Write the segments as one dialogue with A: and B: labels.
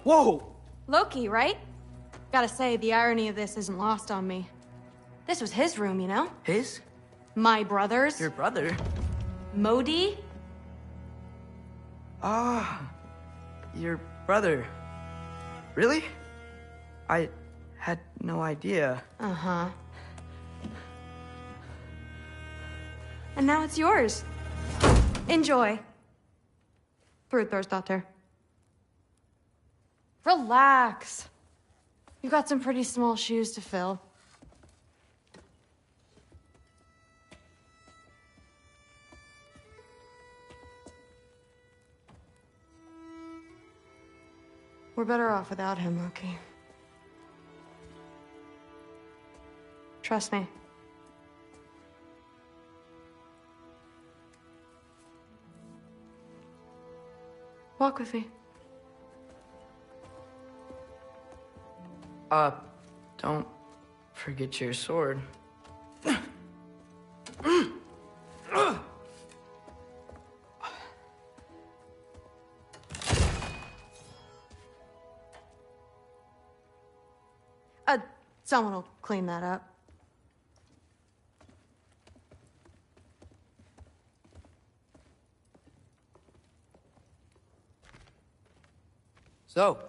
A: Whoa!
B: Loki, right? Gotta say, the irony of this isn't lost on me. This was his room, you know?
A: His?
B: My brother's.
A: Your brother?
B: Modi?
A: Ah, your brother. Really? I had no idea.
B: Uh-huh. And now it's yours. Enjoy. Daughter. Relax. You've got some pretty small shoes to fill. We're better off without him, Loki. Trust me. Walk with me.
A: Don't forget your sword.
B: Someone will clean that up.
A: So,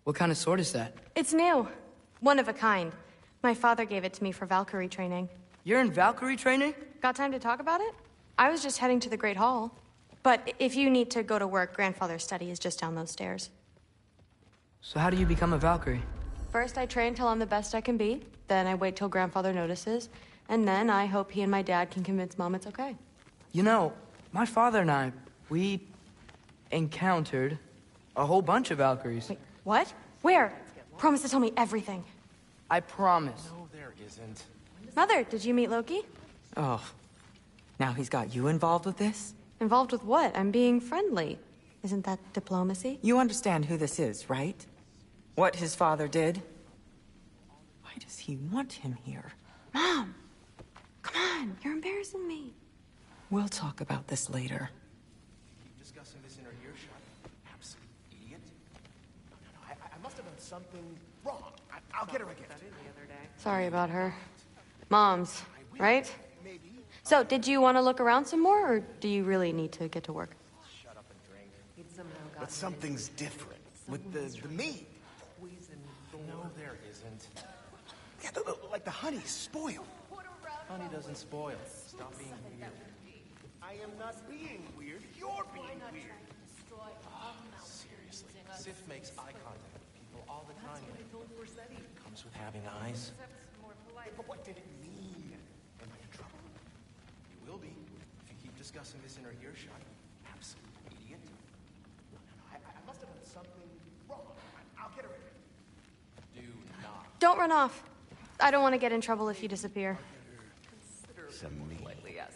A: what kind of sword is that?
B: It's new. One of a kind. My father gave it to me for Valkyrie training.
A: You're in Valkyrie training?
B: Got time to talk about it? I was just heading to the Great Hall. But if you need to go to work, Grandfather's study is just down those stairs.
A: So how do you become a Valkyrie?
B: First, I train till I'm the best I can be. Then I wait till Grandfather notices. And then I hope he and my dad can convince Mom it's okay.
A: You know, my father and I, we encountered a whole bunch of Valkyries.
B: Wait, what? Where? Promise to tell me everything.
A: I promise.
C: No, there isn't.
B: Mother, did you meet Loki?
D: Oh, now he's got you involved with this?
B: Involved with what? I'm being friendly. Isn't that diplomacy?
D: You understand who this is, right? What his father did? Why does he want him here?
B: Mom! Come on, you're embarrassing me.
D: We'll talk about this later.
C: Keep discussing this in her earshot. Absolute idiot. No, I must have done something wrong. I'll get her again.
B: Sorry about her. Mom's, right? So, did you want to look around some more, or do you really need to get to work?
C: Shut up and drink. But something's different with the meat. No, there isn't. Yeah, like the honey's spoiled. Honey doesn't spoil. Stop being weird. I am not being weird. You're being weird. Seriously, Sif makes eye contact with people all the time. It comes with having eyes. But what did it mean? Am I in trouble? You will be if you keep discussing this in her earshot. Absolute idiot. No, I must have done something wrong. I'll get her again. Do not.
B: Don't run off. I don't want to get in trouble if you disappear.
C: Politely,
E: yes.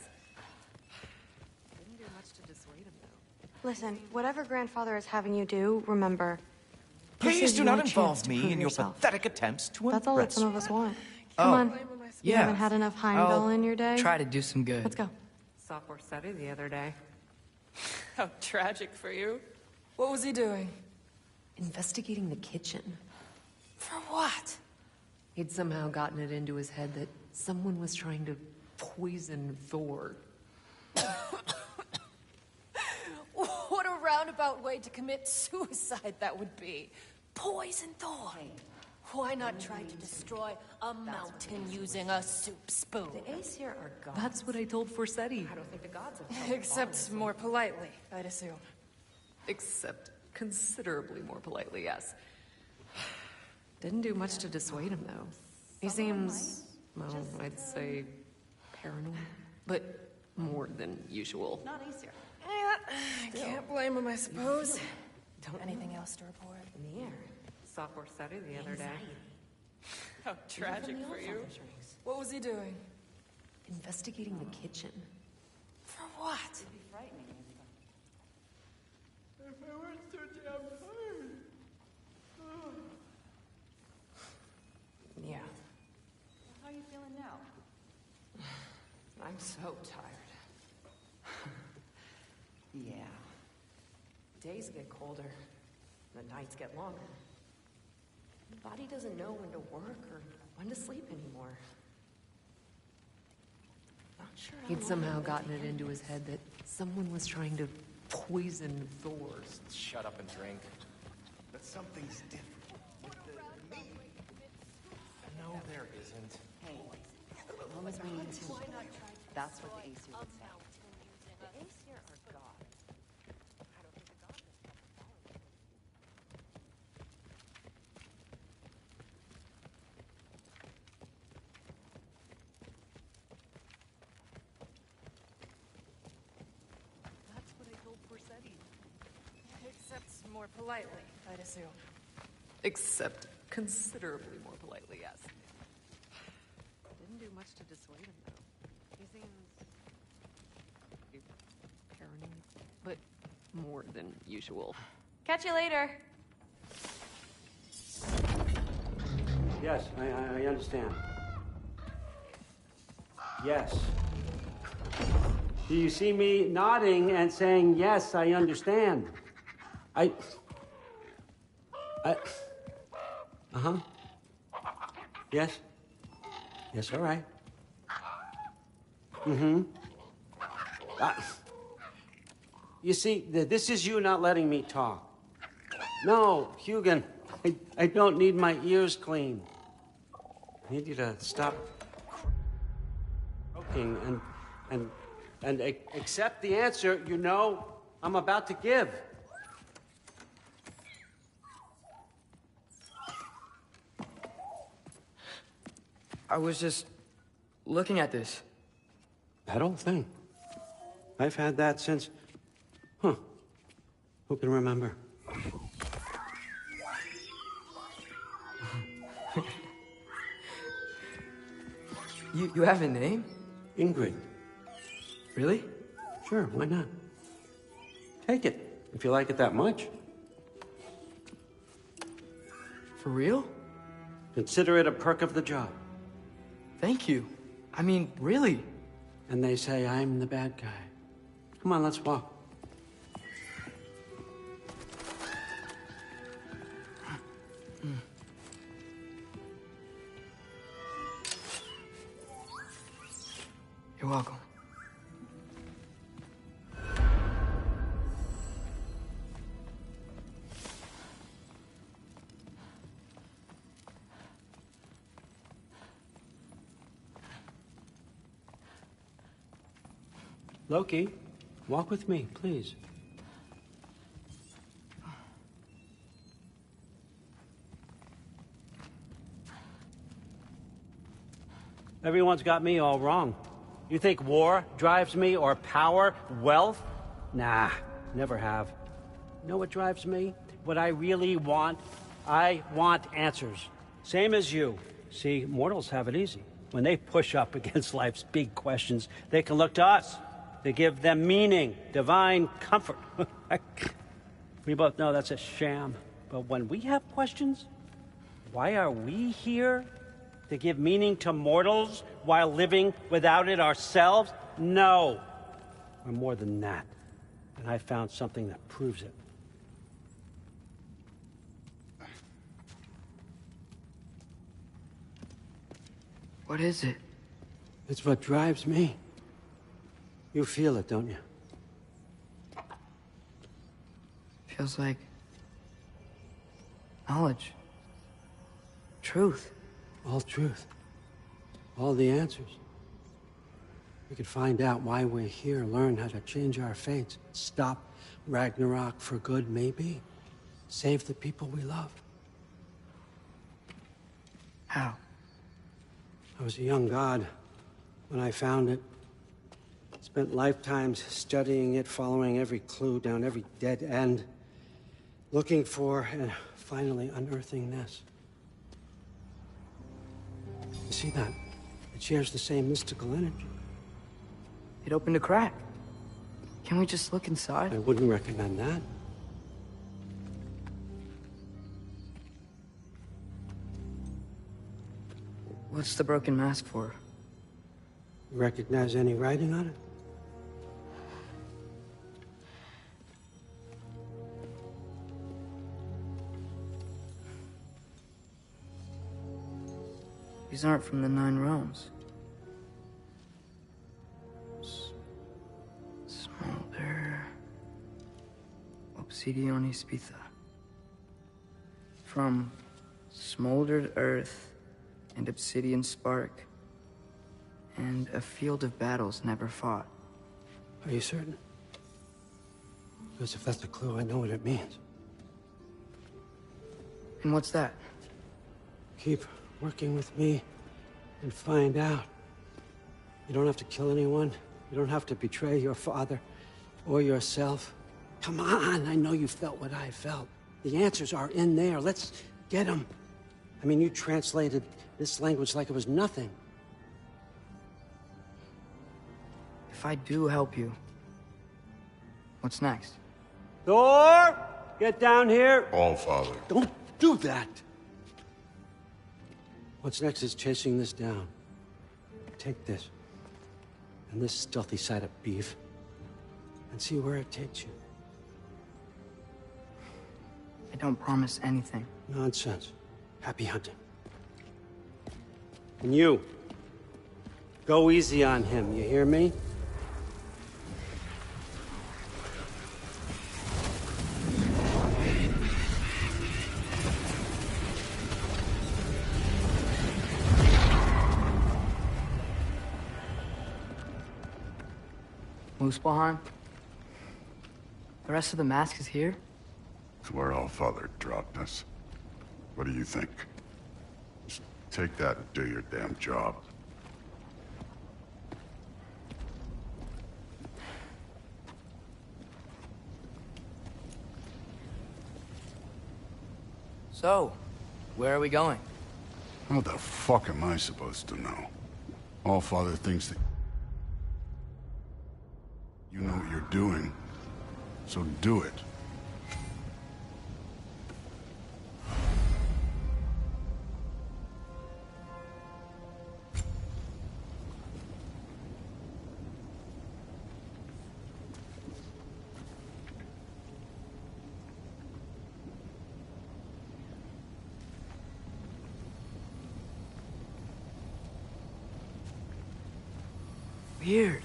E: Didn't do much to dissuade him, though.
B: Listen, whatever Grandfather is having you do, remember. this
F: Please
B: is
F: do
B: your
F: not
B: chance
F: involve
B: to
F: me
B: prove
F: in your
B: yourself.
F: pathetic attempts to
B: That's all that
F: impress
B: some of
F: me.
B: us want. Come on. You
A: yeah.
B: haven't had enough Heimdall in your day?
A: Try to do some good.
B: Let's go.
E: Software study the other day. How tragic for you. What was he doing? Investigating the kitchen.
B: For what?
E: He'd somehow gotten it into his head that someone was trying to poison Thor.
G: What a roundabout way to commit suicide that would be. Poison Thor. Why not try to destroy a mountain using a soup spoon?
E: The Ace here are gods. That's what I told Forsetti. I don't think the gods have
G: Except more politely, I'd assume.
E: Except considerably more politely, yes. Didn't do much to dissuade him, though. He seems, well, I'd say paranoid, but more than usual.
G: Not easier. Yeah, I can't blame him, I suppose.
E: Don't
G: Anything else to report?
E: Near. Software study the other day. How tragic for you. What was he doing? Investigating the kitchen.
G: For what?
E: Yeah.
G: How are you feeling now?
E: I'm so tired. Yeah. Days get colder. The nights get longer. The body doesn't know when to work or when to sleep anymore. Not sure. He'd somehow gotten it into his head that someone was trying to poison Thor's.
C: Shut up and drink. But something's different with the me. No, there isn't.
F: Hey, as long as we need to. That's what the Aesir would say. The Aesir are gods. I don't think the gods are.
E: That's what I told Corsetti.
G: Except more politely, I'd assume.
E: Except considerably more politely, yes. Didn't do much to dissuade him, though. He seems paranoid, but more than usual.
B: Catch you later.
H: Yes, I understand. Yes. Do you see me nodding and saying, yes, I understand? Uh-huh. Yes? Yes, all right. Mm-hmm. You see, this is you not letting me talk. No, Hugin, I don't need my ears cleaned. I need you to stop croaking and accept the answer you know I'm about to give.
A: I was just looking at this.
H: That old thing. I've had that since... Huh. Who can remember?
A: You have a name?
H: Ingrid.
A: Really?
H: Sure, why not? Take it, if you like it that much.
A: For real?
H: Consider it a perk of the job.
A: Thank you. I mean, really.
H: And they say I'm the bad guy. Come on, let's walk.
A: You're welcome.
H: Loki, walk with me, please. Everyone's got me all wrong. You think war drives me, or power, wealth? Nah, never have. You know what drives me? What I really want? I want answers. Same as you. See, mortals have it easy. When they push up against life's big questions, they can look to us. They give them meaning, divine comfort. We both know that's a sham. But when we have questions, why are we here? To give meaning to mortals while living without it ourselves? No. We're more than that. And I found something that proves it.
A: What is it?
H: It's what drives me. You feel it, don't you?
A: Feels like knowledge. Truth.
H: All truth. All the answers. We could find out why we're here, learn how to change our fates, stop Ragnarök for good, maybe. Save the people we love.
A: How?
H: I was a young god when I found it. Spent lifetimes studying it, following every clue down every dead end, looking for and finally unearthing this. You see that? It shares the same mystical energy.
A: It opened a crack. Can we just look inside?
H: I wouldn't recommend that.
A: What's the broken mask for?
H: You recognize any writing on it?
A: These aren't from the Nine Realms. Smolder... Obsidione Spitha. From smoldered earth and obsidian spark, and a field of battles never fought.
H: Are you certain? Because if that's a clue, I know what it means.
A: And what's that?
H: Keep working with me and find out. You don't have to kill anyone. You don't have to betray your father or yourself. Come on, I know you felt what I felt. The answers are in there. Let's get them. I mean, you translated this language like it was nothing.
A: If I do help you, what's next?
H: Thor! Get down here!
I: All Father.
H: Don't do that! What's next is chasing this down. Take this, and this stealthy side of beef, and see where it takes you.
A: I don't promise anything.
H: Nonsense. Happy hunting. And you, go easy on him, you hear me?
A: Muspelheim? The rest of the mask is here?
I: It's where All Father dropped us. What do you think? Just take that and do your damn job.
A: So, where are we going?
I: How the fuck am I supposed to know? All Father thinks that you know what you're doing, so do it.
A: Weird.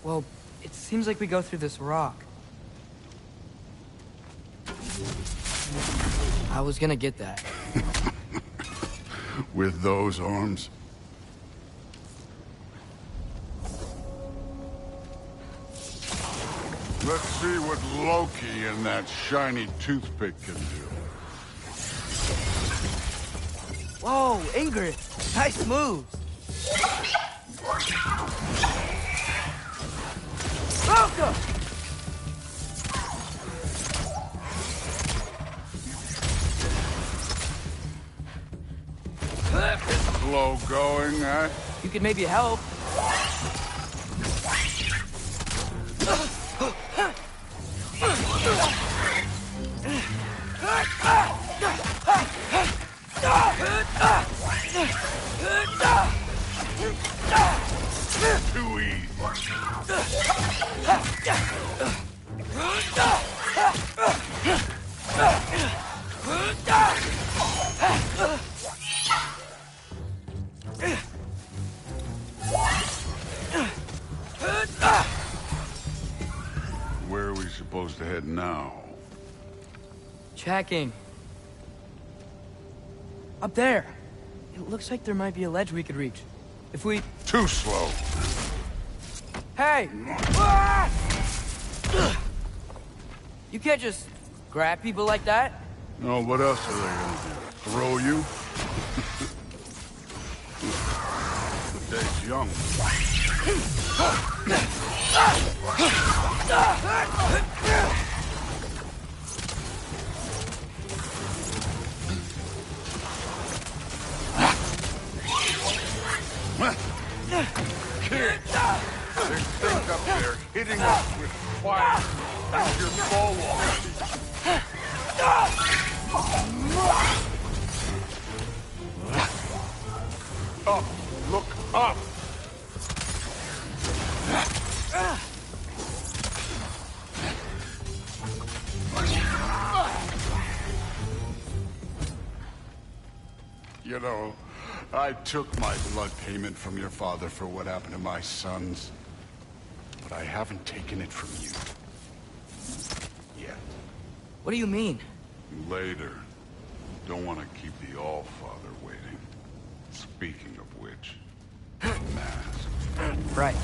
A: Well, it seems like we go through this rock. I was gonna get that.
I: With those arms? Let's see what Loki and that shiny toothpick can do.
A: Whoa, Ingrid! Nice moves! Welcome!
I: Slow going, eh?
A: You could maybe help.
I: Too easy. Where are we supposed to head now?
A: Checking. Up there. It looks like there might be a ledge we could reach. If we...
I: Too slow.
A: Hey! Ah! You can't just grab people like that.
I: No, what else are they gonna do? Throw you? The day's young. Kid, there's things up there hitting us with fire. That's your ball wall. Up, look up. You know, I took my blood payment from your father for what happened to my sons. But I haven't taken it from you. Yet.
A: What do you mean?
I: Later. Don't want to keep the All-Father waiting. Speaking of which, mask.
A: Right.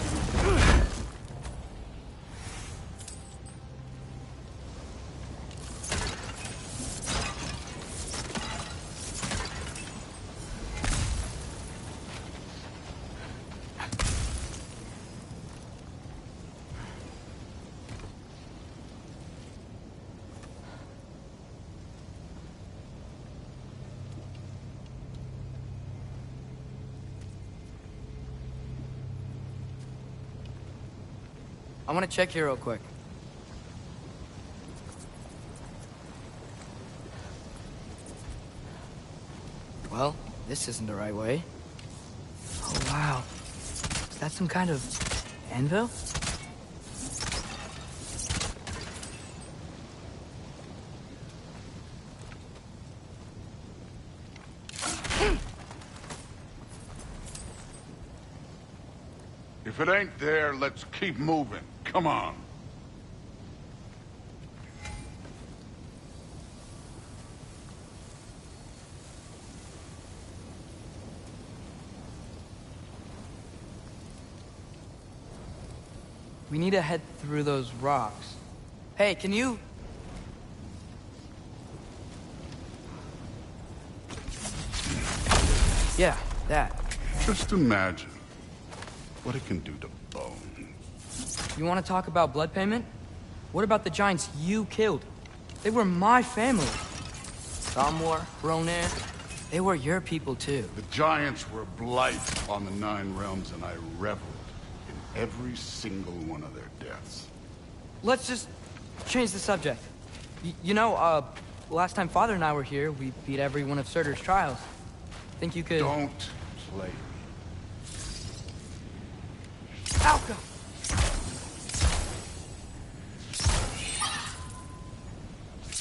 A: I want to check here real quick. Well, this isn't the right way. Oh, wow. Is that some kind of anvil?
I: If it ain't there, let's keep moving. Come on.
A: We need to head through those rocks. Hey, can you... Yeah, that.
I: Just imagine what it can do to bone.
A: You want to talk about blood payment? What about the giants you killed? They were my family. Thamor, Ronan, they were your people too.
I: The giants were blight on the Nine Realms, and I reveled in every single one of their deaths.
A: Let's just change the subject. Last time Father and I were here, we beat every one of Surtur's trials. Think you could...
I: Don't play me.
A: Alka!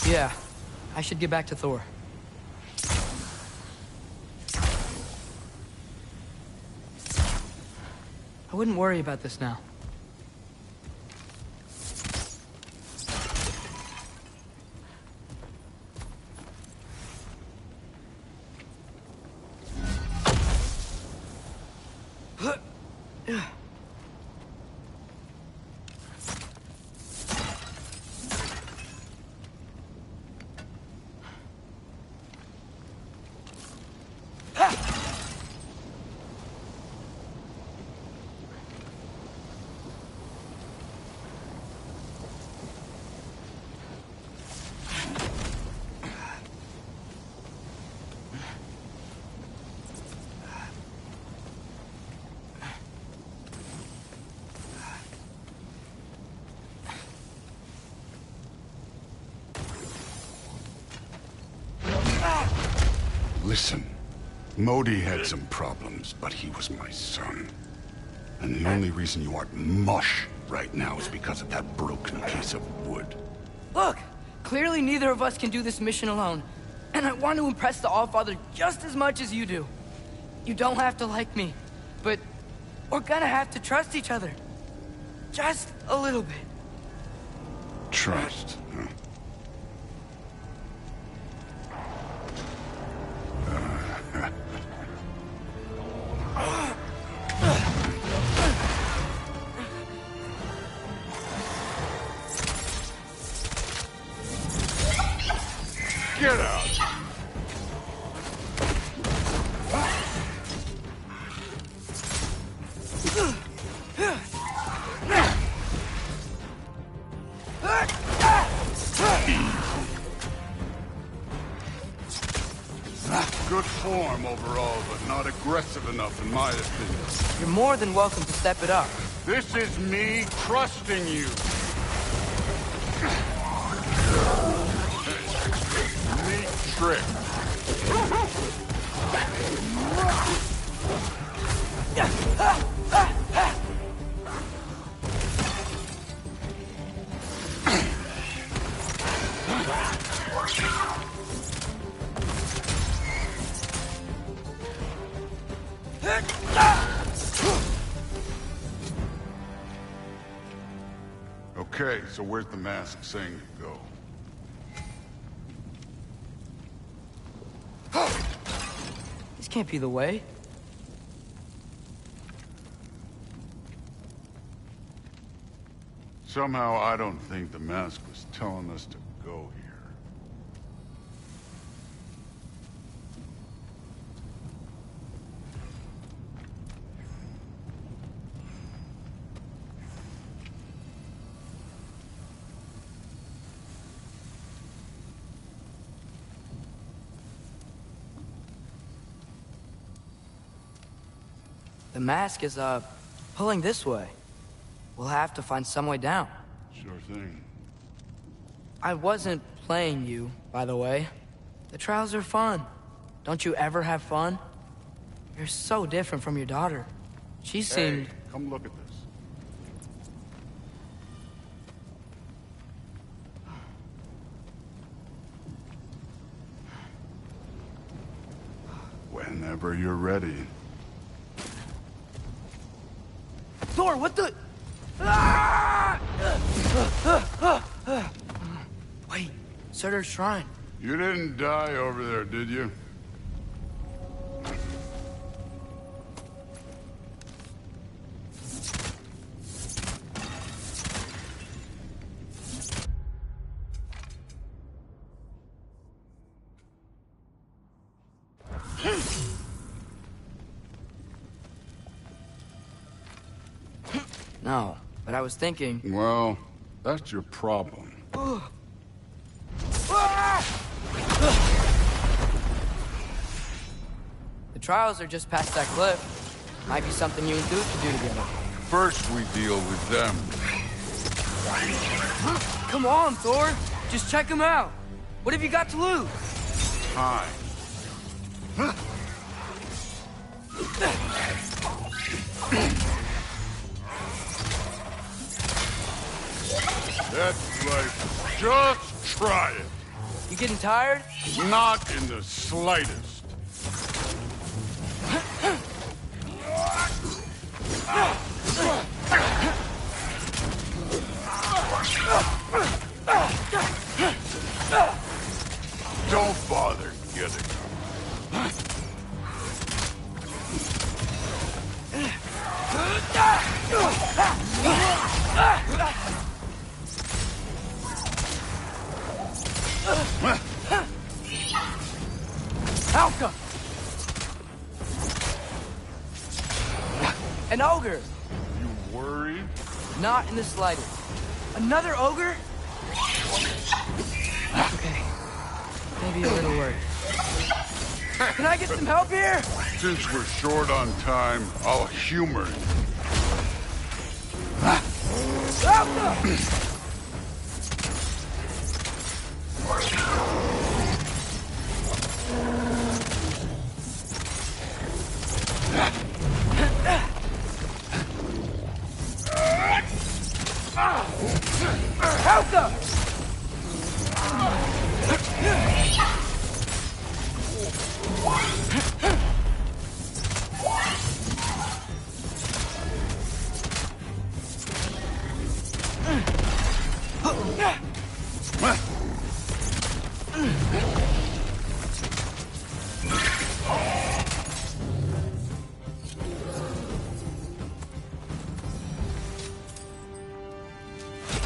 A: Yeah, I should get back to Thor. I wouldn't worry about this now.
I: Listen, Modi had some problems, but he was my son. And the only reason you aren't mush right now is because of that broken piece of wood.
A: Look! Clearly neither of us can do this mission alone. And I want to impress the Allfather just as much as you do. You don't have to like me, but we're gonna have to trust each other. Just a little bit.
I: Trust, huh? Get out! Good form overall, but not aggressive enough in my opinion.
A: You're more than welcome to step it up.
I: This is me trusting you. Neat trick. Okay, so where's the mask saying to go?
A: This can't be the way.
I: Somehow I don't think the mask was telling us to go here.
A: The mask is, pulling this way. We'll have to find some way down.
I: Sure thing.
A: I wasn't playing you, by the way. The trials are fun. Don't you ever have fun? You're so different from your daughter. She seemed...
I: Hey, come look at this. Whenever you're ready.
A: Thor, what the... Ah! Wait, Surtur's shrine.
I: You didn't die over there, did you?
A: No, but I was thinking...
I: Well, that's your problem.
A: The trials are just past that cliff. Might be something you and Duke could do together.
I: First we deal with them.
A: Come on, Thor. Just check them out. What have you got to lose?
I: Time. That's right. Just try it.
A: You getting tired?
I: Not in the slightest. Don't bother getting up.
A: Alka! An ogre!
I: You worried?
A: Not in the slightest. Another ogre? Okay. Maybe a little worried. Can I get some help here?
I: Since we're short on time, I'll humor you.
A: Alka! Alka!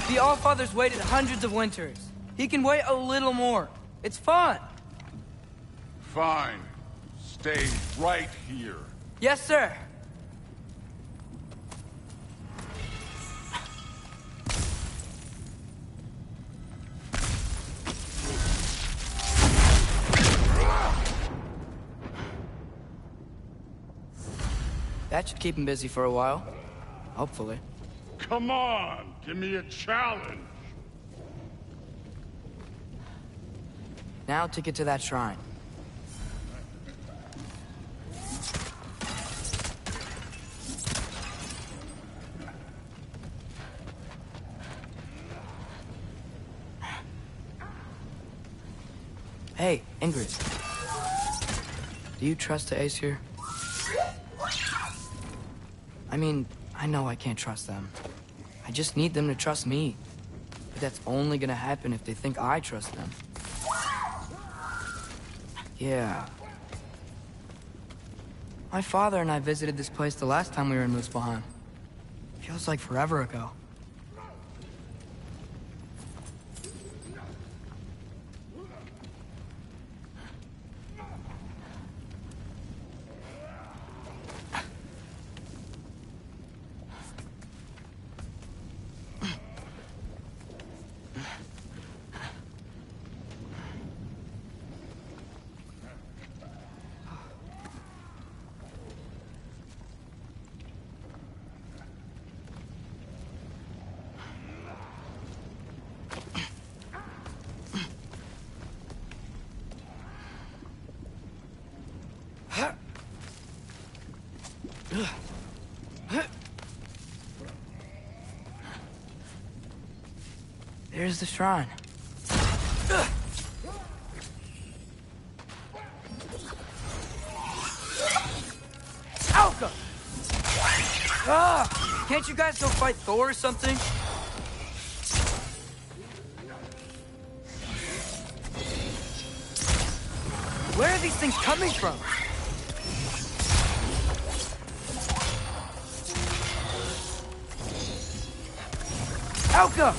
A: The Allfather's waited hundreds of winters. He can wait a little more. It's fun.
I: Fine. Stay right here.
A: Yes, sir. That should keep him busy for a while. Hopefully.
I: Come on, give me a challenge.
A: Now to get to that shrine. Hey, Ingrid. Do you trust the Ace here? I mean, I know I can't trust them. I just need them to trust me. But that's only gonna happen if they think I trust them. Yeah. My father and I visited this place the last time we were in Muspelheim. Feels like forever ago. There's the shrine. Alka! Ah! Can't you guys go fight Thor or something? Where are these things coming from? Alka!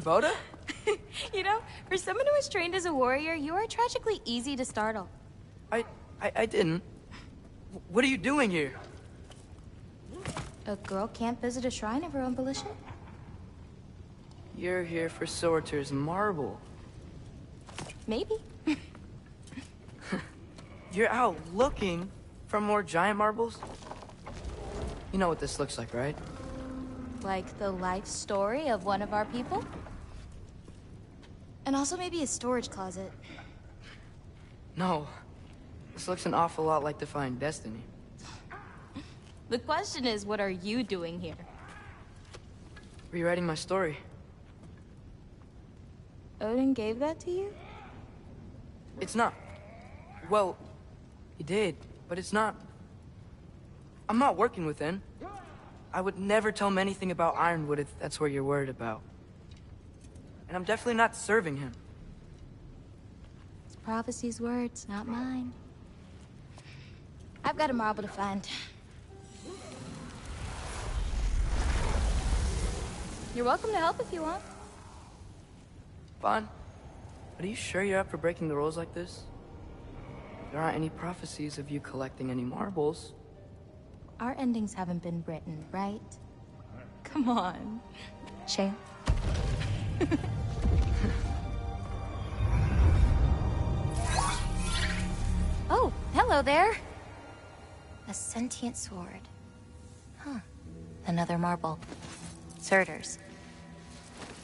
A: Boda?
J: You know, for someone who was trained as a warrior, you are tragically easy to startle.
A: I didn't. What are you doing here?
J: A girl can't visit a shrine of her own volition?
A: You're here for Sorter's marble.
J: Maybe.
A: You're out looking for more giant marbles? You know what this looks like, right?
J: Like the life story of one of our people? And also maybe a storage closet.
A: No. This looks an awful lot like Defying Destiny.
J: The question is, what are you doing here?
A: Rewriting my story.
J: Odin gave that to you?
A: It's not. Well, he did, but it's not. I'm not working with him. I would never tell him anything about Ironwood if that's what you're worried about. And I'm definitely not serving him.
J: It's prophecy's words, not mine. I've got a marble to find. You're welcome to help if you want.
A: Fine. But are you sure you're up for breaking the rules like this? There aren't any prophecies of you collecting any marbles.
J: Our endings haven't been written, right? Come on. Shame. Oh, hello there. A sentient sword. Huh. Another marble. Surtur's.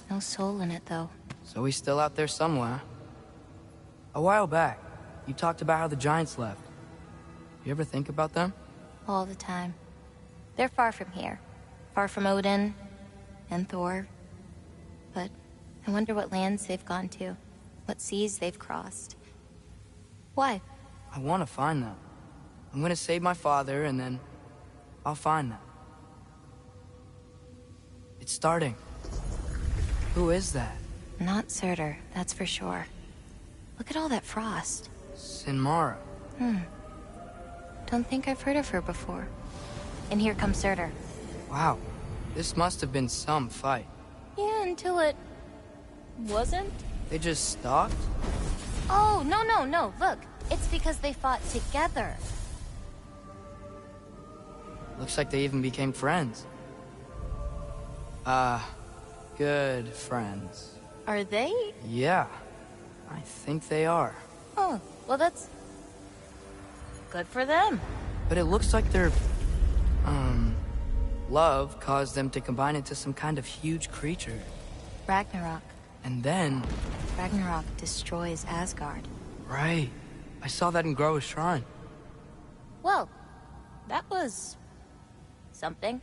J: No soul in it, though.
A: So he's still out there somewhere. A while back, you talked about how the giants left. You ever think about them?
J: All the time. They're far from here. Far from Odin and Thor. But I wonder what lands they've gone to. What seas they've crossed. Why?
A: I want to find them. I'm gonna save my father, and then I'll find them. It's starting. Who is that?
J: Not Surtur, that's for sure. Look at all that frost.
A: Sinmara.
J: Don't think I've heard of her before. And here comes Surtur.
A: Wow. This must have been some fight.
J: Yeah, until it... wasn't?
A: They just stopped?
J: Oh, no. Look, it's because they fought together.
A: Looks like they even became friends. Good friends.
J: Are they?
A: Yeah, I think they are.
J: Oh, well that's... good for them.
A: But it looks like their, love caused them to combine into some kind of huge creature.
J: Ragnarok.
A: And then...
J: Ragnarok destroys Asgard.
A: Right. I saw that in Groa's shrine.
J: Well, that was... something.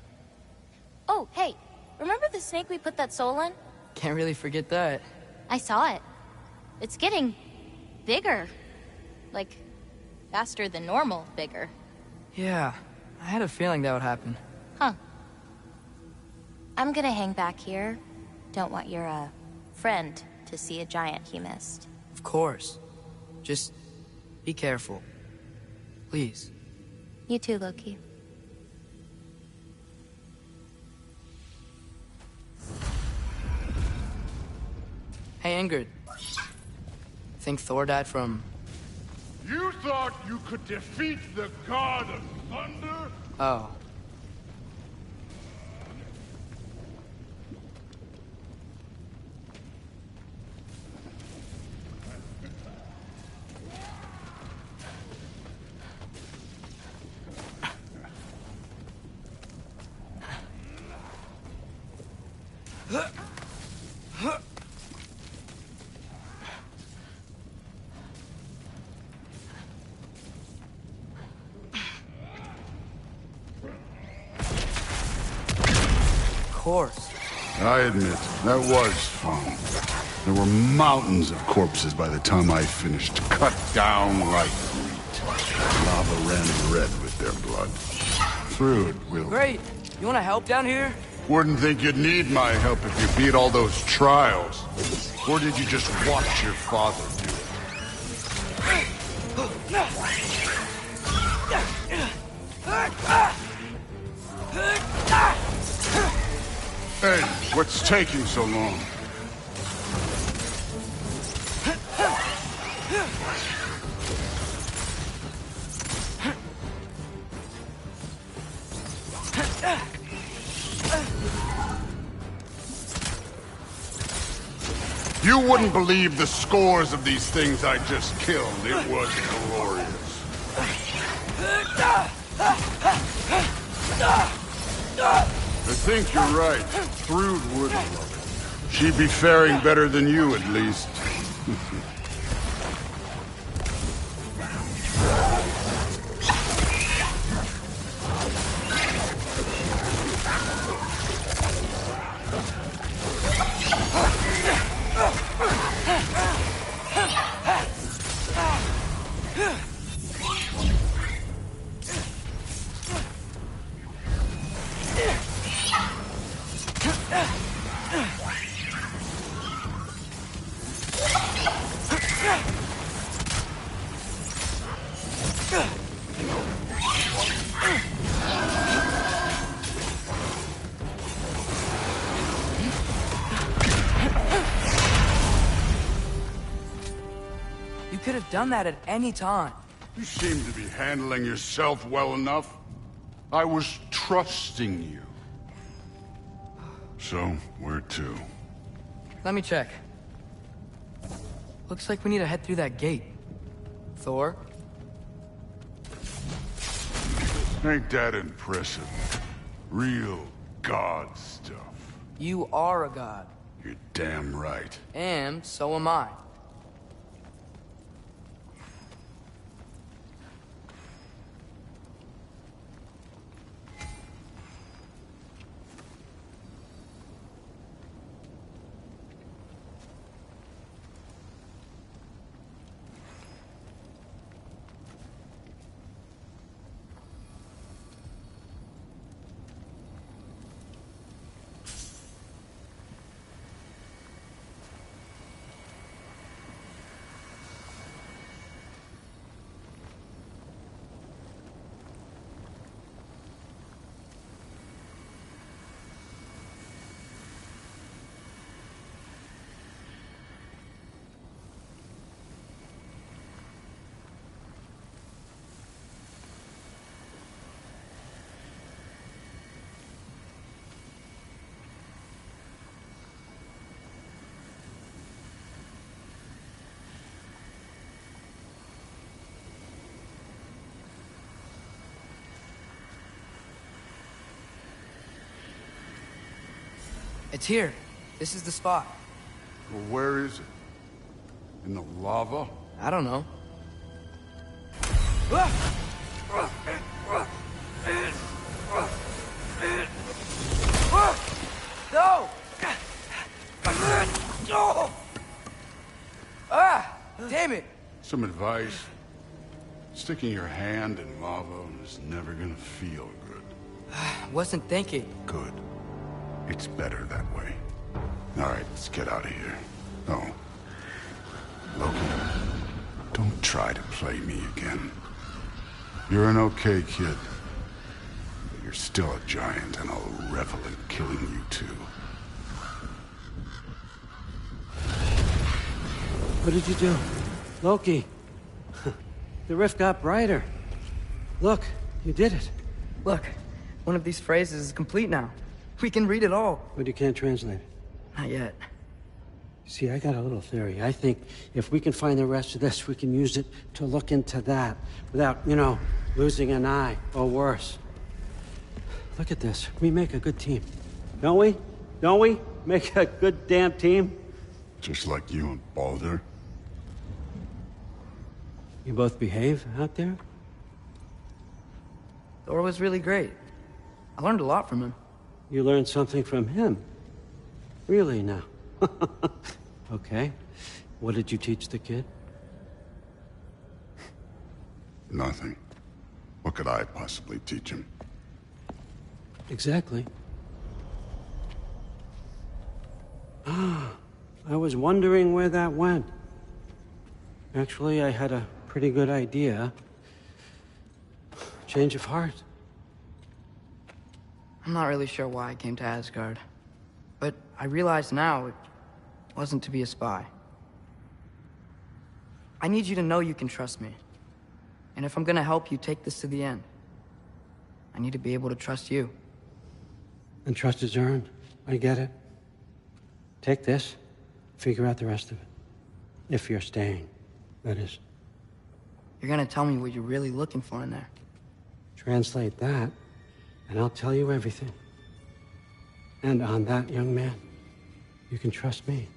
J: Oh, hey, remember the snake we put that soul in?
A: Can't really forget that.
J: I saw it. It's getting... bigger. Like, faster than normal bigger.
A: Yeah, I had a feeling that would happen.
J: Huh. I'm gonna hang back here. Don't want your, friend to see a giant he missed.
A: Of course. Just be careful. Please.
J: You too, Loki.
A: Hey, Ingrid. Think Thor died from...
I: You thought you could defeat the god of thunder?
A: Oh. Of course.
I: I admit, that was fun. There were mountains of corpses by the time I finished, cut down like wheat. Lava ran red with their blood. Through will.
A: Great. You want to help down here?
I: Wouldn't think you'd need my help if you beat all those trials. Or did you just watch your father do it? Hey, what's taking so long? You wouldn't believe the scores of these things I just killed. It was glorious. I think you're right. Thrud would love it. She'd be faring better than you, at least.
A: You could have done that at any time.
I: You seem to be handling yourself well enough. I was trusting you. So, where to?
A: Let me check. Looks like we need to head through that gate. Thor?
I: Ain't that impressive? Real god stuff.
A: You are a god.
I: You're damn right.
A: And so am I. It's here. This is the spot.
I: Well, where is it? In the lava?
A: I don't know. No! Ah! Damn it!
I: Some advice. Sticking your hand in lava is never gonna feel good.
A: Wasn't thinking.
I: Good. It's better that way. Alright, let's get out of here. Oh. Loki, don't try to play me again. You're an okay kid. But you're still a giant, and I'll revel in killing you too.
H: What did you do? Loki. The rift got brighter. Look, you did it.
A: Look, one of these phrases is complete now. We can read it all.
H: But you can't translate it.
A: Not yet.
H: See, I got a little theory. I think if we can find the rest of this, we can use it to look into that without, you know, losing an eye or worse. Look at this. We make a good team. Don't we? Don't we? Make a good damn team?
I: Just like you and Baldur.
H: You both behave out there?
A: Thor was really great. I learned a lot from him.
H: You learned something from him? Really now? Okay. What did you teach the kid?
I: Nothing. What could I possibly teach him?
H: Exactly. Ah, I was wondering where that went. Actually, I had a pretty good idea. Change of heart.
A: I'm not really sure why I came to Asgard. But I realize now it wasn't to be a spy. I need you to know you can trust me. And if I'm gonna help you take this to the end, I need to be able to trust you.
H: And trust is earned. I get it. Take this, figure out the rest of it. If you're staying, that is.
A: You're gonna tell me what you're really looking for in there.
H: Translate that, and I'll tell you everything. And on that, young man, you can trust me.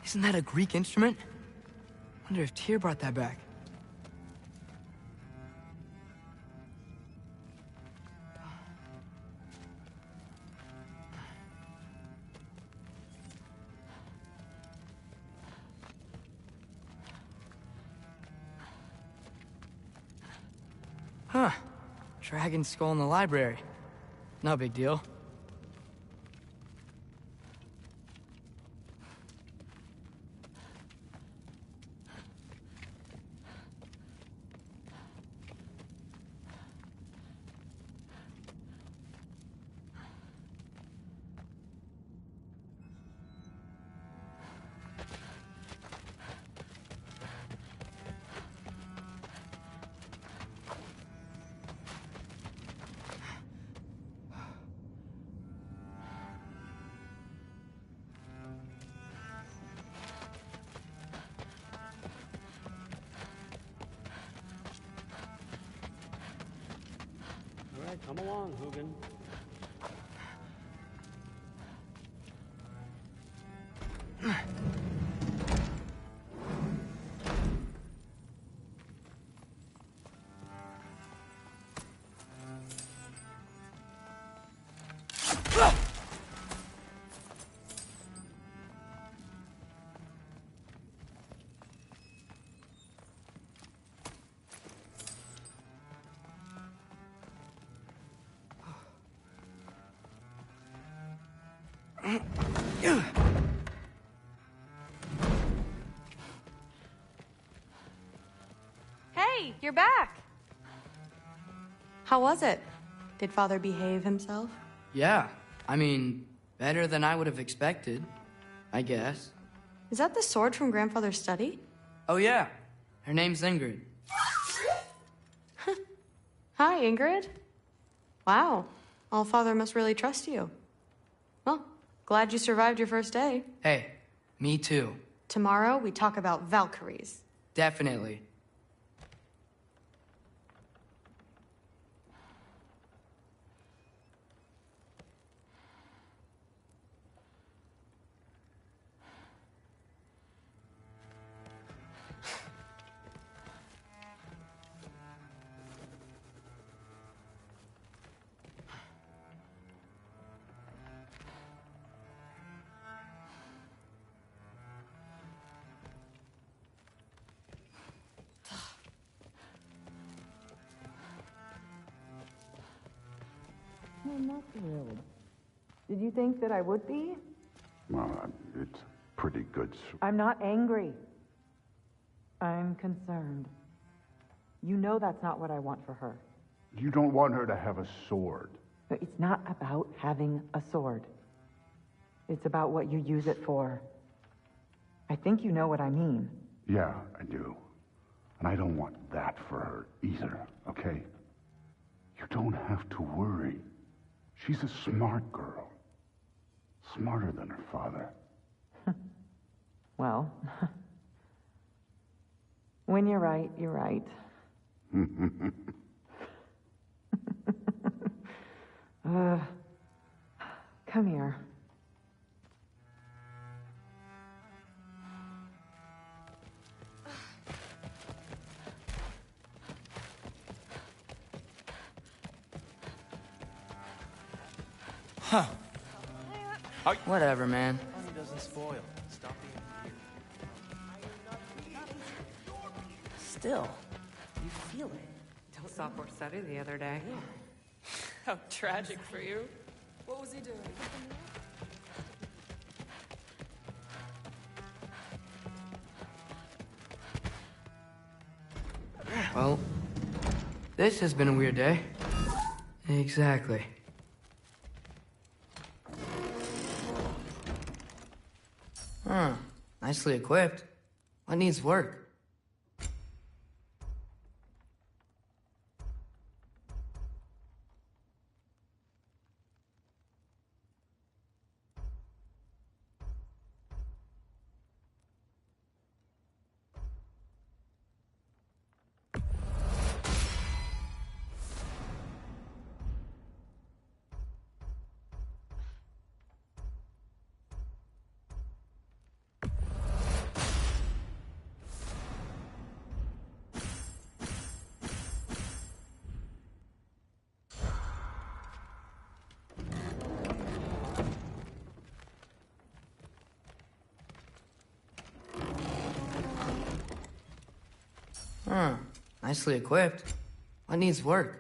A: Isn't that a Greek instrument? Wonder if Tyr brought that back. Huh. Dragon skull in the library. No big deal.
H: All right, come along, Hugin.
B: Hey, you're back! How was it? Did Father behave himself?
A: Yeah, I mean, better than I would have expected, I guess.
B: Is that the sword from Grandfather's study?
A: Oh yeah, her name's Ingrid.
B: Hi, Ingrid. Wow, All-Father must really trust you. Well, glad you survived your first day.
A: Hey, me too.
B: Tomorrow, we talk about Valkyries.
A: Definitely.
D: I'm not thrilled. Did you think that I would be?
I: Well, it's pretty good.
D: I'm not angry. I'm concerned. You know that's not what I want for her.
I: You don't want her to have a sword.
D: But it's not about having a sword. It's about what you use it for. I think you know what I mean.
I: Yeah, I do. And I don't want that for her either, okay? You don't have to worry. She's a smart girl. Smarter than her father.
D: Well, when you're right, you're right. Come here.
A: Huh. Whatever, man.
C: Funny doesn't spoil. Stop being weird.
F: Still, you feel it.
E: Till sophomore study the other day.
G: How tragic for you. What was he doing?
A: Well, this has been a weird day. Exactly. Huh. Nicely equipped. What needs work? Huh. Nicely equipped. What needs work?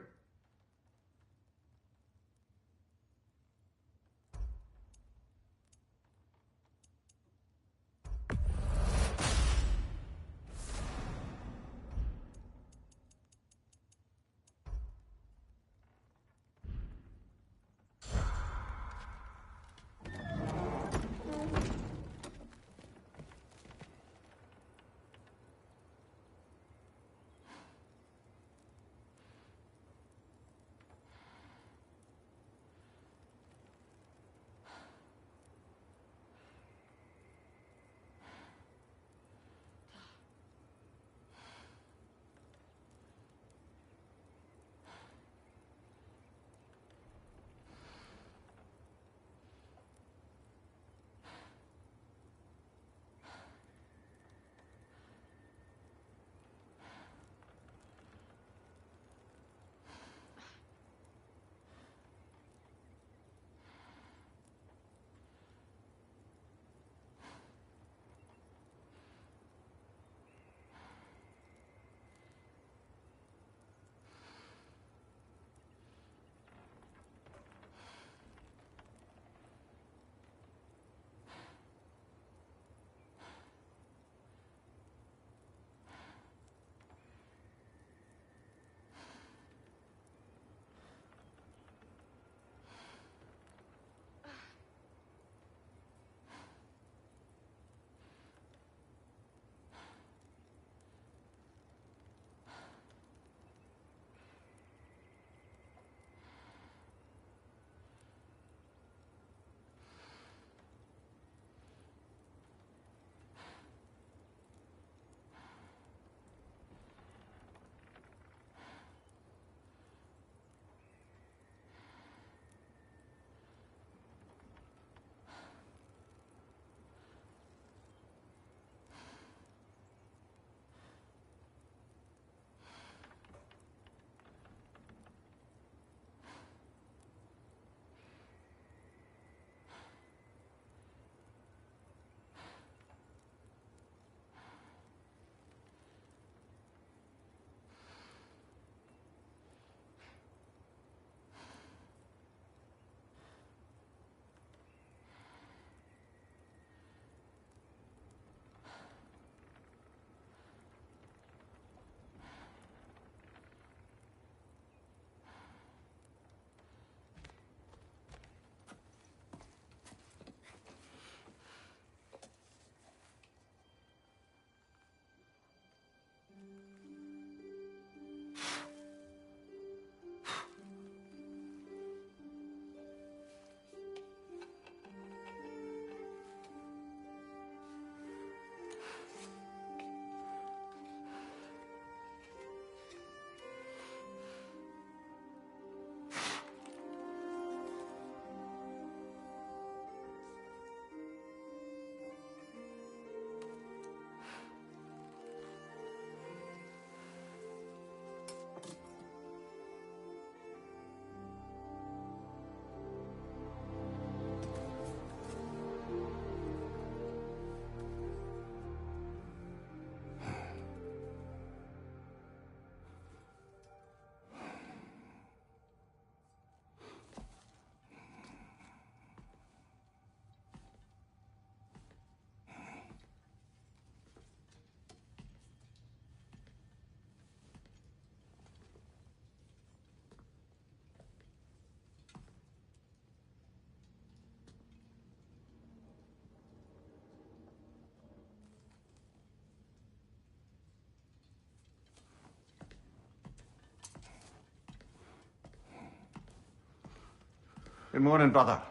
K: Good morning, brother.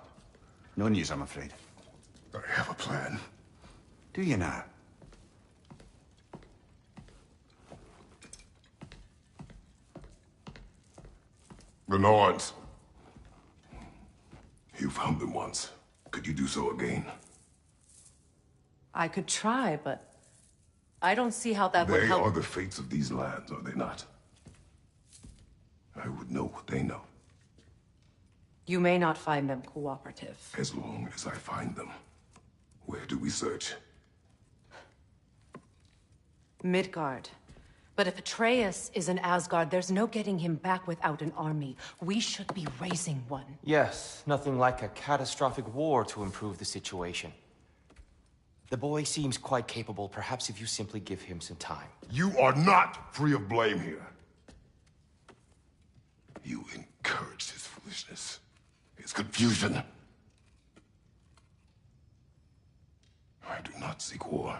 K: No news, I'm afraid.
I: I have a plan.
K: Do you now?
I: The Norns. You found them once. Could you do so again?
F: I could try, but I don't see how that would
I: They
F: help.
I: are the fates of these lands, are they not? I would know what they know,
F: You may not find them cooperative.
I: as long as I find them. Where do we search?
F: Midgard. But if Atreus is in Asgard, there's no getting him back without an army. We should be raising one.
C: Yes, nothing like a catastrophic war to improve the situation. The boy seems quite capable. Perhaps if you simply give him some time.
I: You are not free of blame here. You encouraged his foolishness, his confusion. I do not seek war.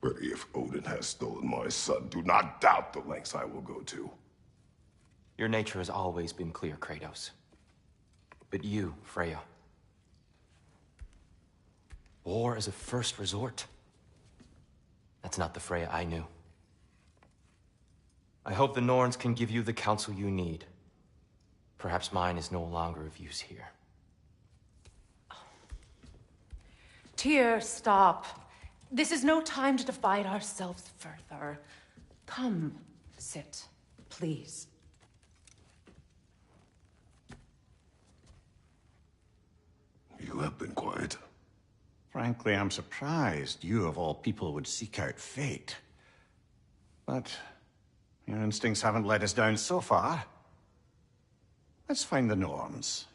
I: But if Odin has stolen my son, do not doubt the lengths I will go to.
C: Your nature has always been clear, Kratos. But you, Freya. War is a first resort. That's not the Freya I knew. I hope the Norns can give you the counsel you need. Perhaps mine is no longer of use here.
F: Tyr, stop. This is no time to divide ourselves further. Come, sit, please.
I: You have been quiet.
K: Frankly, I'm surprised you, of all people, would seek out fate. But your instincts haven't let us down so far. Let's find the Norns.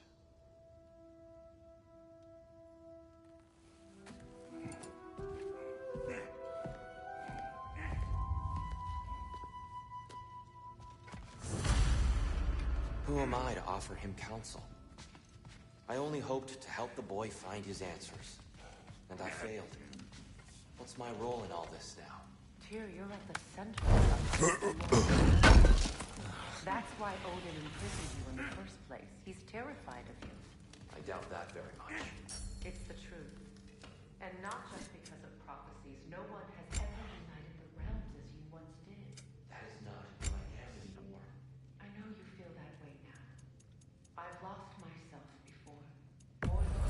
C: Who am I to offer him counsel? I only hoped to help the boy find his answers. And I failed. What's my role in all this now?
F: Tyr, you're at the center of That's why Odin imprisoned you in the first place. He's terrified of you.
C: I doubt that very much.
F: It's the truth. And not just because of prophecies. No one has ever united the realms as you once did.
C: That is not who I am anymore.
F: I know you feel that way now. I've lost myself before. More than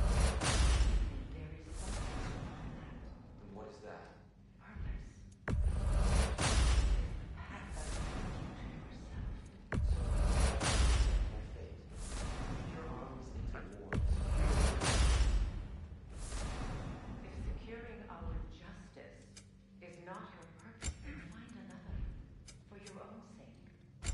F: there is something more than that.
C: And what is that?
F: Purpose. It's the path that leads you to yourself.
C: My fate. Your arms into wars.
F: If securing our justice is not your purpose, then find another. For your own sake.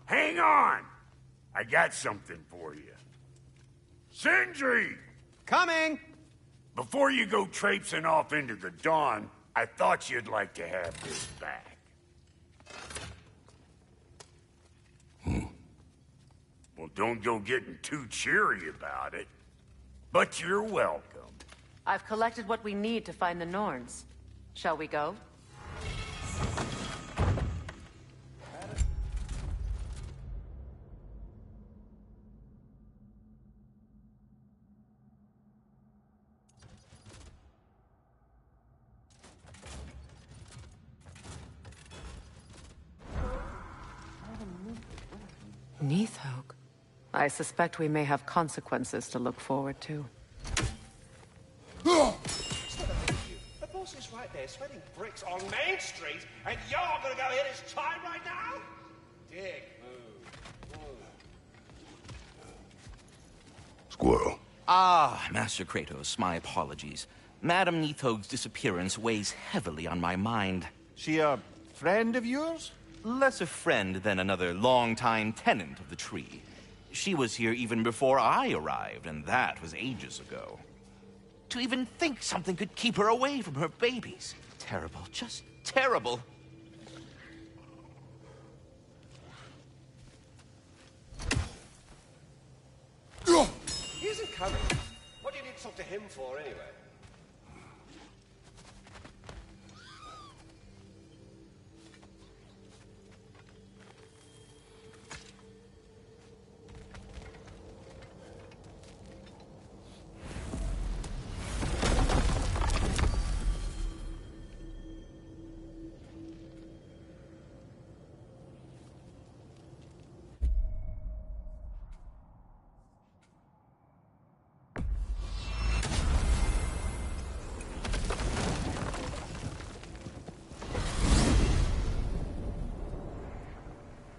L: Hang on! I got something for you. Sindri!
M: Coming!
L: Before you go traipsing off into the dawn, I thought you'd like to have this back. Well, don't go getting too cheery about it. But you're welcome.
F: I've collected what we need to find the Norns. Shall we go? Neathog. I suspect we may have consequences to look forward to.
M: The boss is right there, sweating bricks on Main Street, and you're gonna go hit his time right now? Dick move.
I: Squirrel.
N: Ah, Master Kratos, my apologies. Madame Neathog's disappearance weighs heavily on my mind.
K: She a friend of yours?
N: Less a friend than another longtime tenant of the tree. She was here even before I arrived, and that was ages ago. To even think something could keep her away from her babies. Terrible, just terrible.
M: He isn't coming. What do you need to talk to him for, anyway?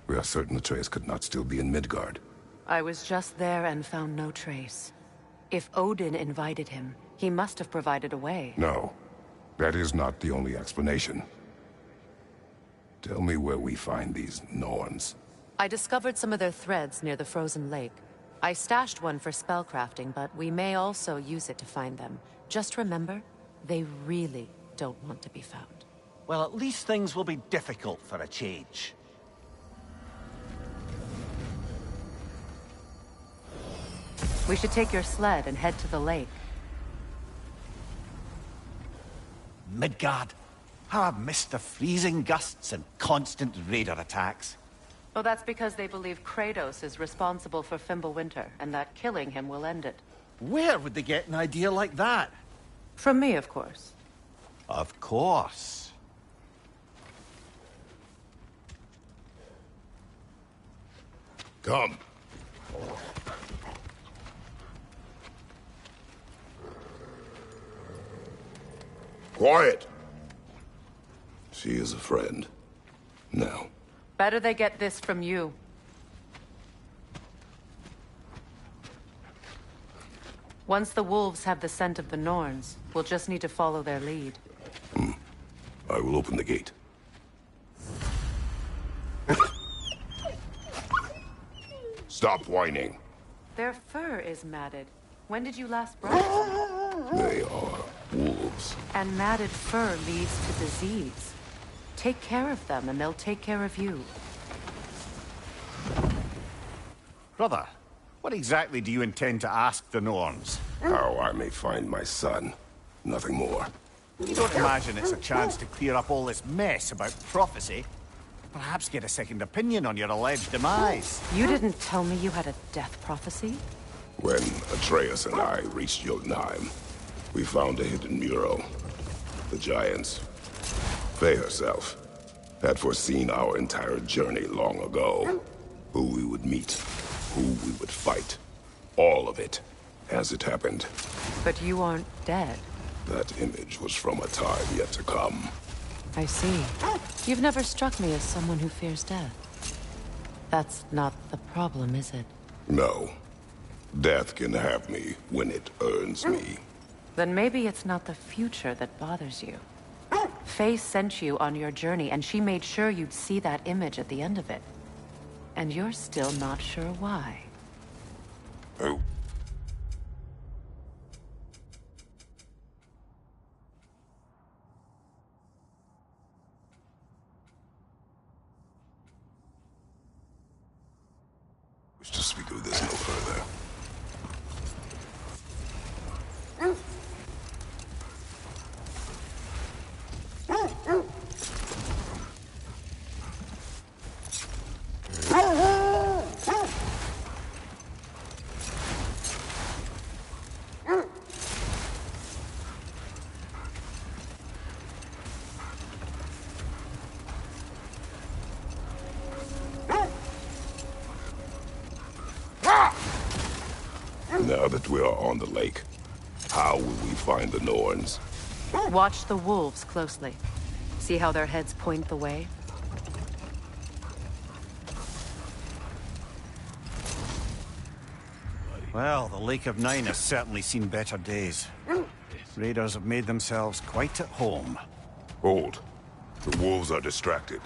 I: We are certain Atreus could not still be in Midgard.
F: I was just there and found no trace. If Odin invited him, he must have provided a way.
I: No, that is not the only explanation. Tell me where we find these Norns.
F: I discovered some of their threads near the frozen lake. I stashed one for spellcrafting, but we may also use it to find them. Just remember, they really don't want to be found.
K: Well, at least things will be difficult for a change.
F: We should take your sled and head to the lake.
K: Midgard. How I've missed the freezing gusts and constant raider attacks.
F: Well, that's because they believe Kratos is responsible for Fimbulwinter, and that killing him will end it.
K: Where would they get an idea like that?
F: From me, of course.
K: Of course.
I: Come. Quiet! She is a friend. Now.
F: Better they get this from you. Once the wolves have the scent of the Norns, we'll just need to follow their lead.
I: I will open the gate. Stop whining.
F: Their fur is matted. When did you last brush them?
I: They are wolves.
F: And matted fur leads to disease. Take care of them, and they'll take care of you.
K: Brother, what exactly do you intend to ask the Norns?
I: How I may find my son. Nothing more.
K: You don't imagine it's a chance to clear up all this mess about prophecy? Perhaps get a second opinion on your alleged demise.
F: You didn't tell me you had a death prophecy?
I: When Atreus and I reached Jotunheim, we found a hidden mural. The Giants, Faye herself, had foreseen our entire journey long ago. Who we would meet, who we would fight. All of it, as it happened.
F: But you aren't dead.
I: That image was from a time yet to come.
F: I see. You've never struck me as someone who fears death. That's not the problem, is it?
I: No. Death can have me when it earns me.
F: Then maybe it's not the future that bothers you. Faye sent you on your journey, and she made sure you'd see that image at the end of it. And you're still not sure why.
I: Oh. Wish to speak of this no further.
O: Now that we are on the lake, how will we find the Norns?
F: Watch the wolves closely. See how their heads point the way?
K: Well, the Lake of Nine has certainly seen better days. Raiders have made themselves quite at home.
O: Hold. The wolves are distracted.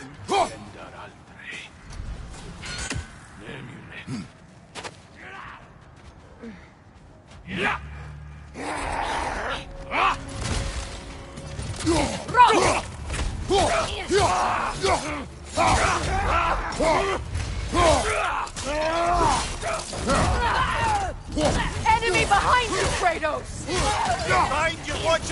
G: Enemy behind you, Kratos!
K: Behind you, watch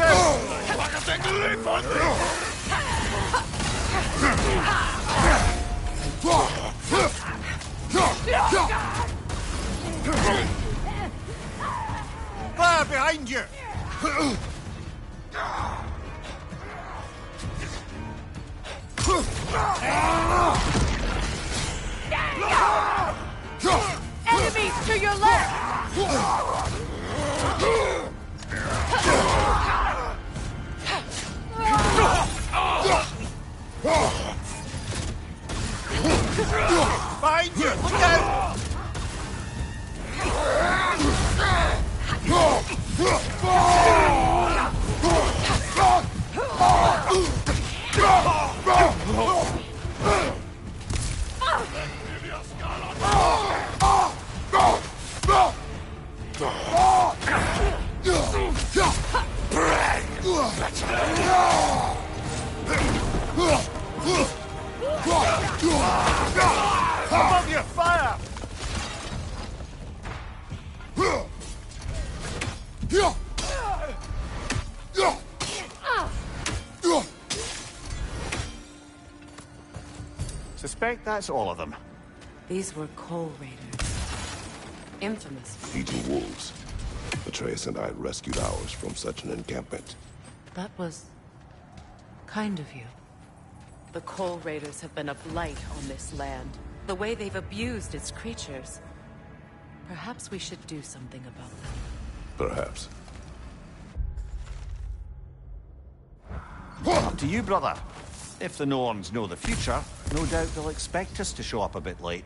K: Fire behind you!
G: Enemies to your left!
K: Behind you! Look out! Above you, fire! Suspect that's all of them.
F: These were Coal Raiders. Infamous.
O: Legion wolves. Atreus and I rescued ours from such an encampment.
F: That was kind of you. The Coal Raiders have been a blight on this land. The way they've abused its creatures. Perhaps we should do something about them.
O: Perhaps.
K: Up to you, brother. If the Norns know the future, no doubt they'll expect us to show up a bit late.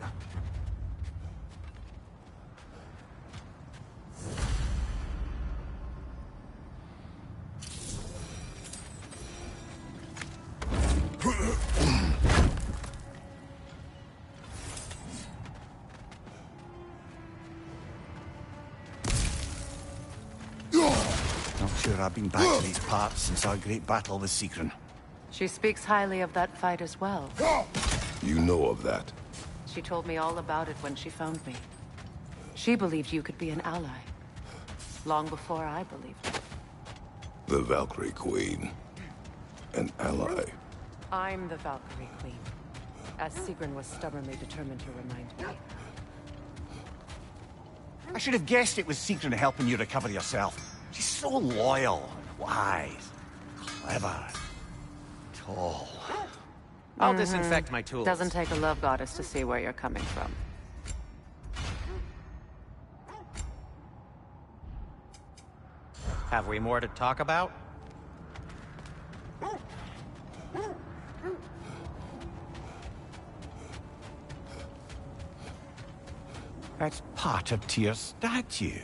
K: Not sure I've been back to these parts since our great battle with Sigrun.
F: She speaks highly of that fight as well.
O: You know of that.
F: She told me all about it when she found me. She believed you could be an ally. Long before I believed it.
O: The Valkyrie Queen. An ally.
F: I'm the Valkyrie Queen. As Sigrun was stubbornly determined to remind me.
K: I should have guessed it was Sigrun helping you recover yourself. She's so loyal, and wise, clever, tall.
P: I'll disinfect my tools.
F: Doesn't take a love goddess to see where you're coming from.
P: Have we more to talk about?
K: That's part of Tyr's statue.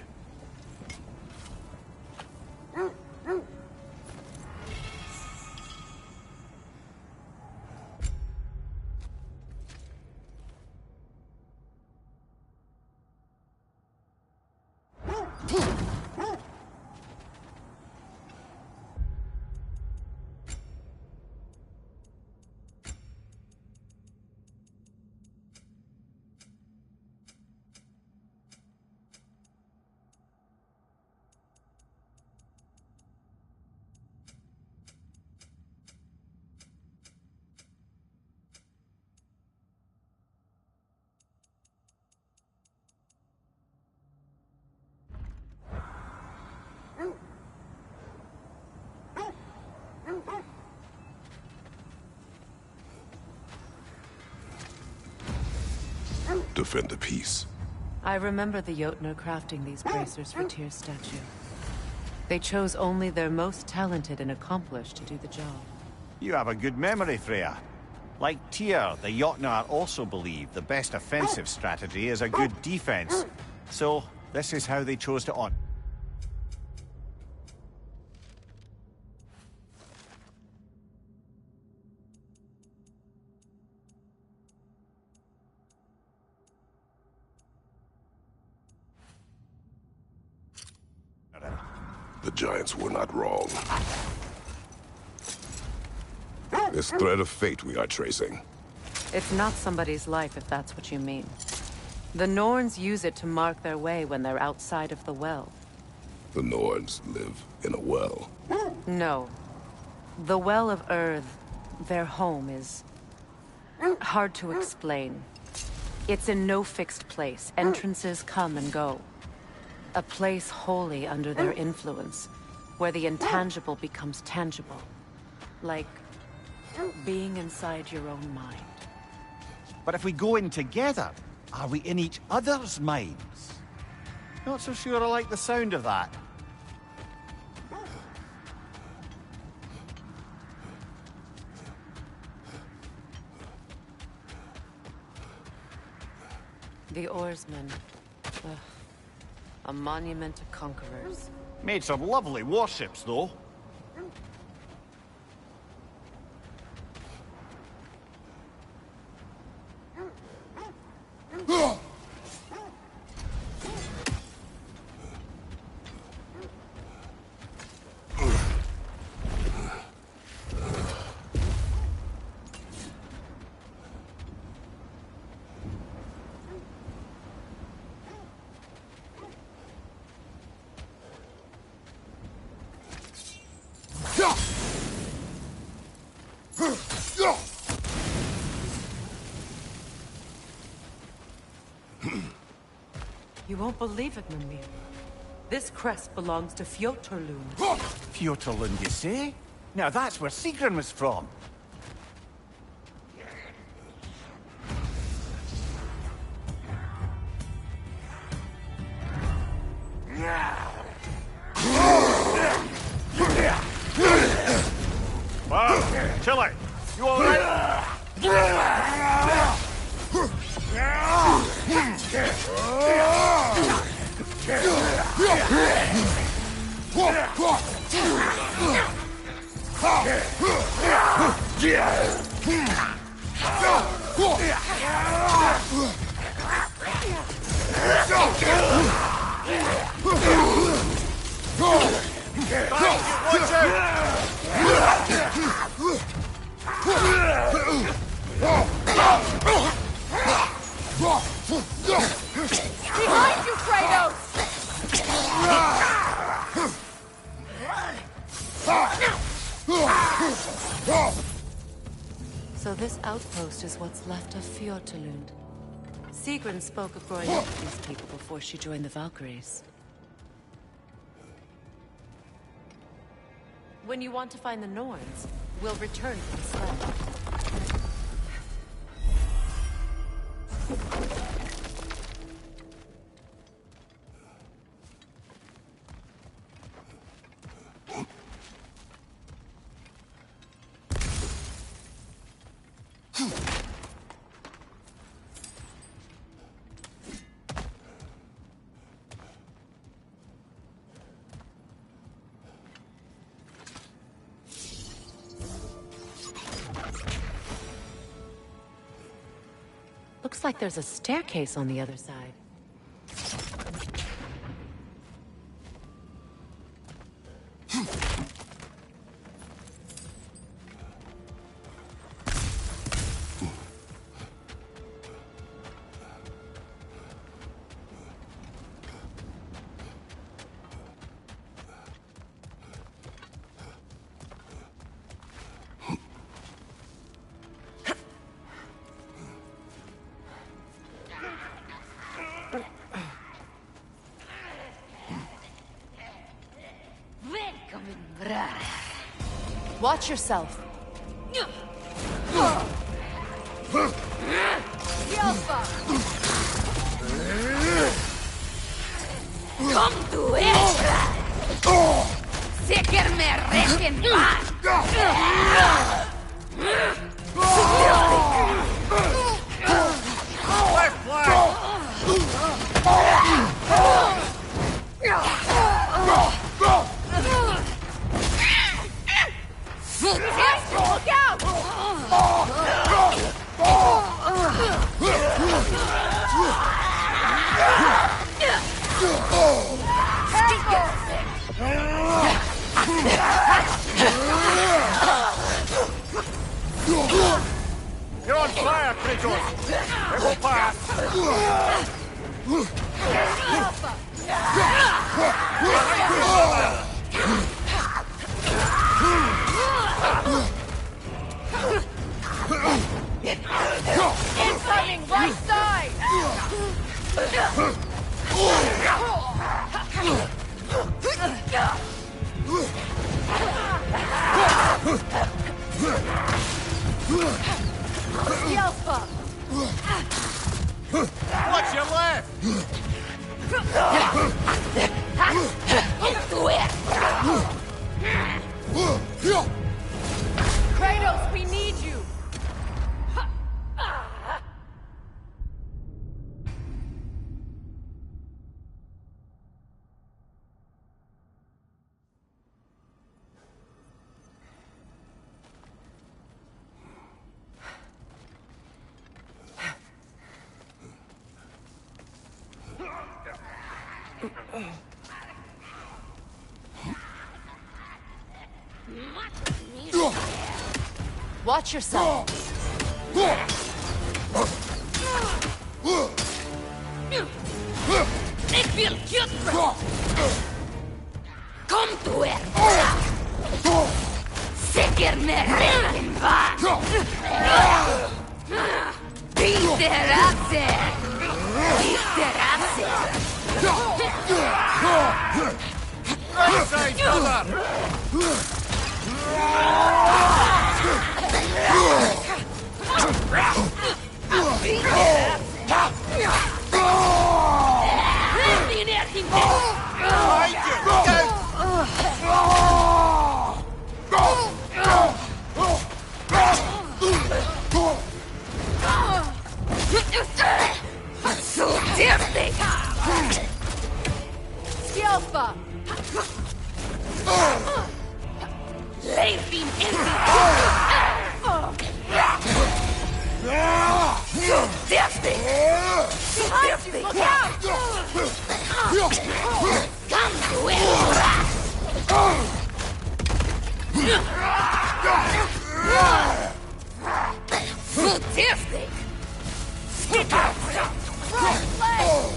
O: Defend the peace.
F: I remember the Jotnar crafting these bracers for Tyr's statue. They chose only their most talented and accomplished to do the job.
K: You have a good memory, Freya. Like Tyr, the Jotnar also believe the best offensive strategy is a good defense. So, this is how they chose to on.
O: The Giants were not wrong. This thread of fate we are tracing.
F: It's not somebody's life, if that's what you mean. The Norns use it to mark their way when they're outside of the well.
O: The Norns live in a well.
F: No. The Well of Earth, their home, is hard to explain. It's in no fixed place. Entrances come and go. A place wholly under their influence, where the intangible becomes tangible. Like being inside your own mind.
K: But if we go in together, are we in each other's minds? Not so sure I like the sound of that.
F: The oarsmen. Ugh. A monument to conquerors.
K: Made some lovely warships, though.
F: You won't believe it, Mimir. This crest belongs to Fjotorlund.
K: Fjotorlund, you say? Now that's where Sigrun was from. Wow, Chile, you all right?
G: Behind you, Kratos!
F: So this outpost is what's left of Fjotorlund. Sigrun spoke of growing up with these people before she joined the Valkyries. When you want to find the Norns, we'll return to the sled. Looks like there's a staircase on the other side. Watch yourself.
G: Yelpa!
Q: to it! Sicker me reckon Look out!
M: You're on fire, creatures! It will pass!
Q: Incoming right side! Yelpa!
M: What's your left?
Q: Into it! Kratos, we need you!
F: Watch yourself.
Q: It will cute, bro! Come to it! Sicker me reckon back! Beat their asses! Beat their asses!
M: Right side, brother!
Q: So tempting! Skelpa! Leaving in the so tempting! Behind you, look out! Come to it! So tempting! Right leg!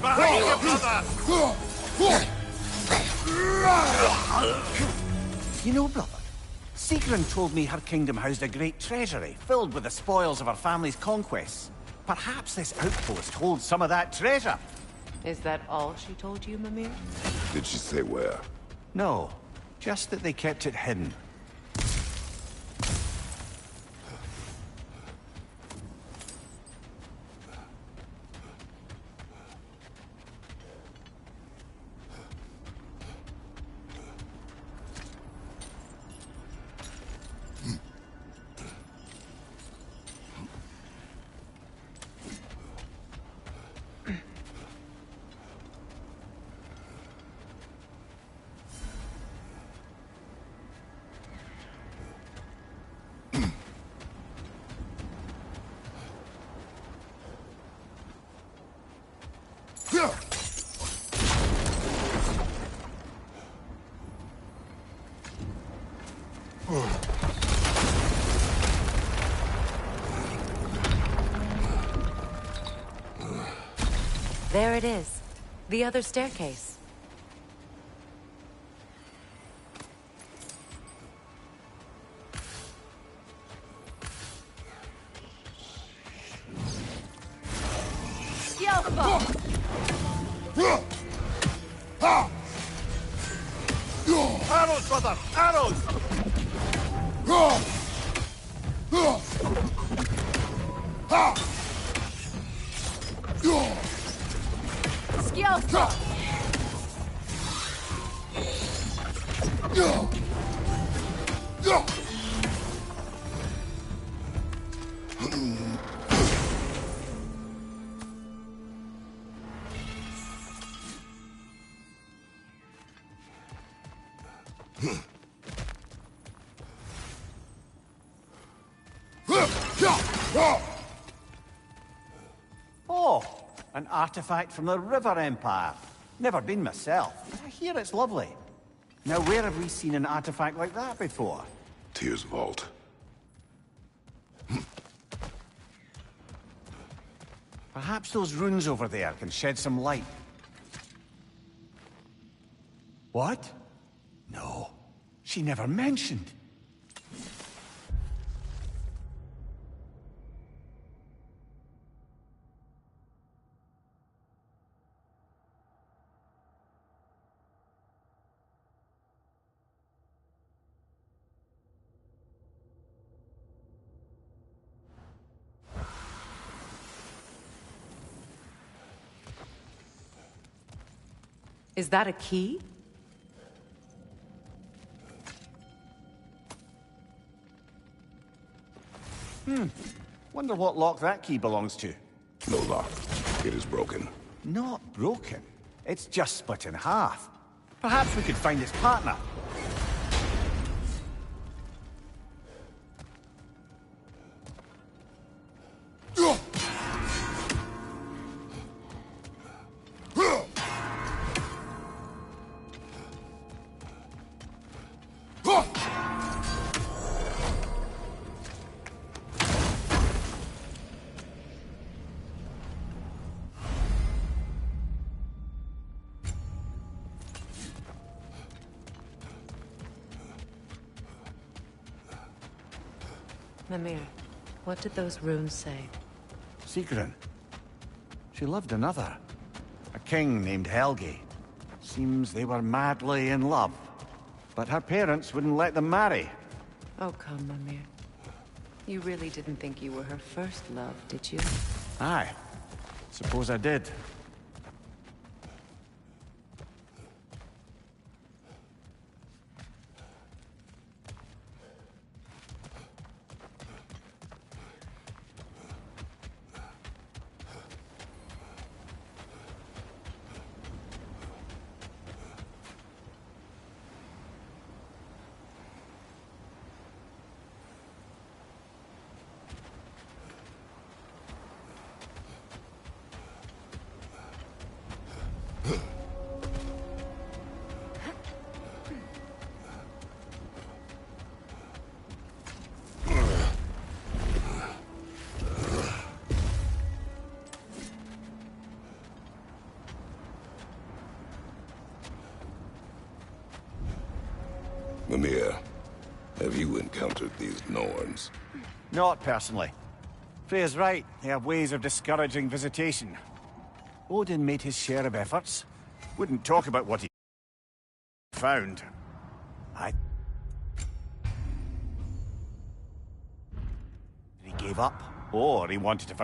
M: Behind you, brother!
K: You know, brother, Sigrun told me her kingdom housed a great treasury filled with the spoils of her family's conquests. Perhaps this outpost holds some of that treasure.
F: Is that all she told you, Mimir?
O: Did she say where?
K: No, just that they kept it hidden.
F: There it is. The other staircase.
M: Arrows, brother! Arrows!
G: Skjálfta!
K: Oh, an artifact from the River Empire. Never been myself, but I hear it's lovely. Now, where have we seen an artifact like that before?
O: Tyr's vault.
K: Perhaps those runes over there can shed some light. What? No, she never mentioned.
E: Is that a key?
K: Wonder what lock that key belongs to.
O: No lock. It is broken.
K: Not broken. It's just split in half. Perhaps we could find its partner.
F: Mimir, what did those runes say?
K: Sigrun. She loved another. A king named Helgi. Seems they were madly in love. But her parents wouldn't let them marry.
F: Oh, come, Mimir. You really didn't think you were her first love, did you?
K: Aye. Suppose I did.
O: Mimir, have you encountered these Norns?
K: Not personally. Freya's right. They have ways of discouraging visitation. Odin made his share of efforts. Wouldn't talk about what he found. He gave up, or he wanted to